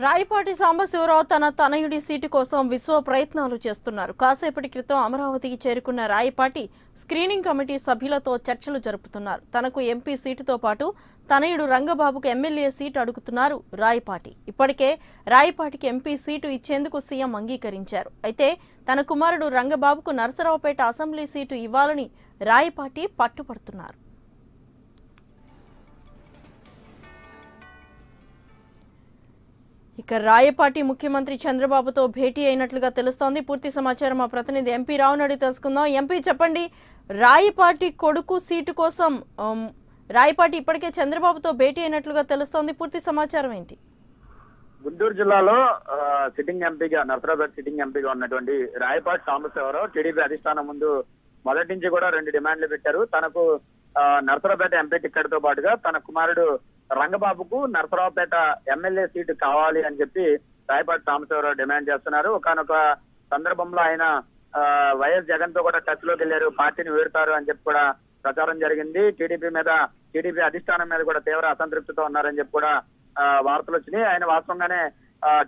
రాయపాటి సాంబశివరావు తన తనయుడి సీటు కోసం విశ్వ ప్రయత్నాలు చేస్తున్నారు. కాసేపటి క్రితం అమరావతికి చేరుకున్న రాయపాటి స్క్రీనింగ్ కమిటీ సభ్యులతో చర్చలు జరుపుతున్నారు. తనకు ఎంపీ సీటుతో పాటు తనయుడు రంగబాబుకు ఎమ్మెల్యే సీటు అడుగుతున్నారు రాయపాటి. ఇప్పటికే రాయపాటికి ఎంపీ సీటు ఇచ్చేందుకు సీఎం అంగీకరించారు. అయితే తన కుమారుడు రంగబాబుకు నరసరావుపేట అసెంబ్లీ సీటు ఇవ్వాలని రాయపాటి పట్టుపడుతున్నారు. ఇక రాయపాటి ముఖ్యమంత్రి చంద్రబాబుతో భేటీ అయినట్లుగా తెలుస్తోంది. పూర్తి సమాచారం మా ప్రతినిధి ఎంపీ రావుని అడిగి తెలుసుకుందాం. ఎంపీ చెప్పండి, రాయపాటి కొడుకు సీటు కోసం రాయపాటి ఇప్పటికే చంద్రబాబుతో భేటీ అయినట్లుగా తెలుస్తోంది. పూర్తి సమాచారం ఏంటి? గుంటూరు జిల్లాలో సిట్టింగ్ ఎంపీగా నరసరావుపేట సిట్టింగ్ ఎంపీగా ఉన్నటువంటి రాయపాటి సాంబశివరావు టీడీపీ అధిష్టానం ముందు మొదటి నుంచి కూడా 2 డిమాండ్లు పెట్టారు. తనకు నరసరావుపేట ఎంపీ టికెట్ తో పాటుగా తన కుమారుడు రంగబాబుకు నరసరావుపేట ఎమ్మెల్యే సీటు కావాలి అని చెప్పి రాయపాటి సాంబశివరావు డిమాండ్ చేస్తున్నారు. ఒకనొక సందర్భంలో ఆయన వైఎస్ జగన్ తో కూడా టచ్ లోకి వెళ్లారు, పార్టీని వీడతారు అని చెప్పి కూడా ప్రచారం జరిగింది. టీడీపీ అధిష్టానం మీద కూడా తీవ్ర అసంతృప్తితో ఉన్నారని చెప్పి కూడా వార్తలు వచ్చినాయి. ఆయన వాస్తవంగానే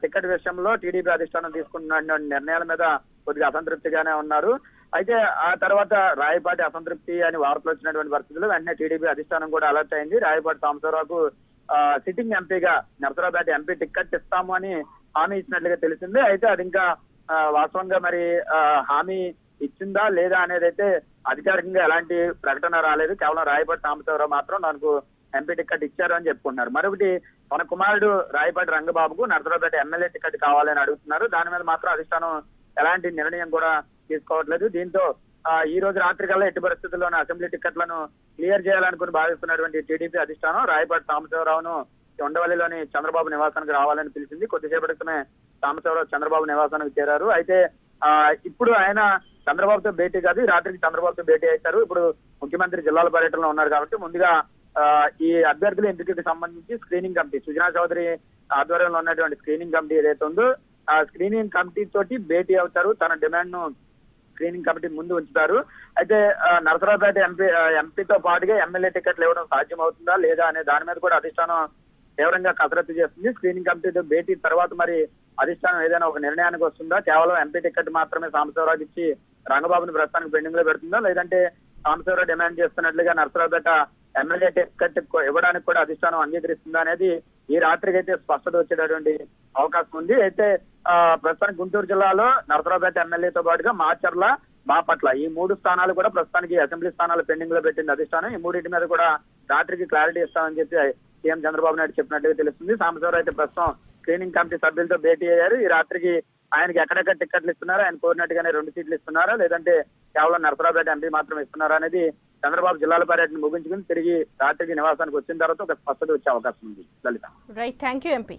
టికెట్ విషయంలో టీడీపీ అధిష్టానం తీసుకున్న నిర్ణయాల మీద కొద్దిగా అసంతృప్తిగానే ఉన్నారు. అయితే ఆ తర్వాత రాయపాటి అసంతృప్తి అని వార్తలు వచ్చినటువంటి పరిస్థితుల్లో వెంటనే టీడీపీ అధిష్టానం కూడా అలర్ట్ అయింది. రాయపాటి సాంబశివరావుకు సిట్టింగ్ ఎంపీగా నరసరావుపేట ఎంపీ టికెట్ ఇస్తాము అని హామీ ఇచ్చినట్లుగా తెలిసింది. అయితే అది ఇంకా వాస్తవంగా మరి హామీ ఇచ్చిందా లేదా అనేది అయితే అధికారికంగా ఎలాంటి ప్రకటన రాలేదు. కేవలం రాయపాటి సాంబశివరావు మాత్రం నాకు ఎంపీ టికెట్ ఇచ్చారు అని చెప్పుకున్నారు. మరొకటి తన కుమారుడు రాయపాటి రంగబాబుకు నరసరావుపేట ఎమ్మెల్యే టికెట్ కావాలని అడుగుతున్నారు. దాని మీద మాత్రం అధిష్టానం ఎలాంటి నిర్ణయం కూడా తీసుకోవట్లేదు. దీంతో ఈ రోజు రాత్రి కల్లా ఎట్టి పరిస్థితుల్లోనూ అసెంబ్లీ టికెట్లను క్లియర్ చేయాలనుకుని భావిస్తున్నటువంటి టీడీపీ అధిష్టానం రాయపాటి సాంబశివరావును ఉండవల్లిలోని చంద్రబాబు నివాసానికి రావాలని పిలిచింది. కొద్దిసేపటి క్రితమే సాంబశివరావు చంద్రబాబు నివాసానికి చేరారు. అయితే ఇప్పుడు ఆయన చంద్రబాబుతో భేటీ కాదు, ఈ రాత్రికి చంద్రబాబుతో భేటీ అయ్యారు. ఇప్పుడు ముఖ్యమంత్రి జిల్లాల పర్యటనలో ఉన్నారు కాబట్టి ముందుగా ఈ అభ్యర్థుల ఎంపికకి సంబంధించి స్క్రీనింగ్ కమిటీ సుజనా చౌదరి ఆధ్వర్యంలో ఉన్నటువంటి స్క్రీనింగ్ కమిటీ ఏదైతే ఉందో ఆ స్క్రీనింగ్ కమిటీ తోటి భేటీ అవుతారు. తన డిమాండ్ ను స్క్రీనింగ్ కమిటీ ముందు ఉంచుతారు. అయితే నరసరావుపేట ఎంపీతో పాటుగా ఎమ్మెల్యే టికెట్లు ఇవ్వడం సాధ్యం అవుతుందా లేదా అనే దాని మీద కూడా అధిష్టానం తీవ్రంగా కసరత్తు చేస్తుంది. స్క్రీనింగ్ కమిటీతో భేటీ తర్వాత మరి అధిష్టానం ఏదైనా ఒక నిర్ణయానికి వస్తుందా, కేవలం ఎంపీ టికెట్ మాత్రమే సాంబశివరావుకి ఇచ్చి రంగబాబుని ప్రస్తుతానికి పెండింగ్ లో పెడుతుందా, లేదంటే సాంబశివరావు డిమాండ్ చేస్తున్నట్లుగా నరసరావుపేట ఎమ్మెల్యే టికెట్ ఇవ్వడానికి కూడా అధిష్టానం అంగీకరిస్తుందా అనేది ఈ రాత్రికి అయితే స్పష్టత వచ్చేటటువంటి అవకాశం ఉంది. అయితే ప్రస్తుతానికి గుంటూరు జిల్లాలో నరసరావుపేట ఎమ్మెల్యేతో పాటుగా మాచర్ల, బాపట్ల ఈ 3 స్థానాలు కూడా ప్రస్తుతానికి అసెంబ్లీ స్థానాలు పెండింగ్ లో పెట్టింది అధిష్టానం. ఈ 3 మీద కూడా రాత్రికి క్లారిటీ ఇస్తామని చెప్పి సీఎం చంద్రబాబు నాయుడు చెప్పినట్టుగా తెలుస్తుంది. సాంబశివరావు అయితే ప్రస్తుతం స్క్రీనింగ్ కమిటీ సభ్యులతో భేటీ అయ్యారు. ఈ రాత్రికి ఆయనకి ఎక్కడెక్కడ టికెట్లు ఇస్తున్నారా, ఆయన కోరినట్టుగానే 2 సీట్లు ఇస్తున్నారా, లేదంటే కేవలం నరసరావుపేట ఎంపీ మాత్రం ఇస్తున్నారా అనేది చంద్రబాబు జిల్లాల పర్యటన ముగించుకుని తిరిగి రాత్రికి నివాసానికి వచ్చిన తర్వాత ఒక స్పష్టత వచ్చే అవకాశం ఉంది. Lalitha. Right, thank you MP.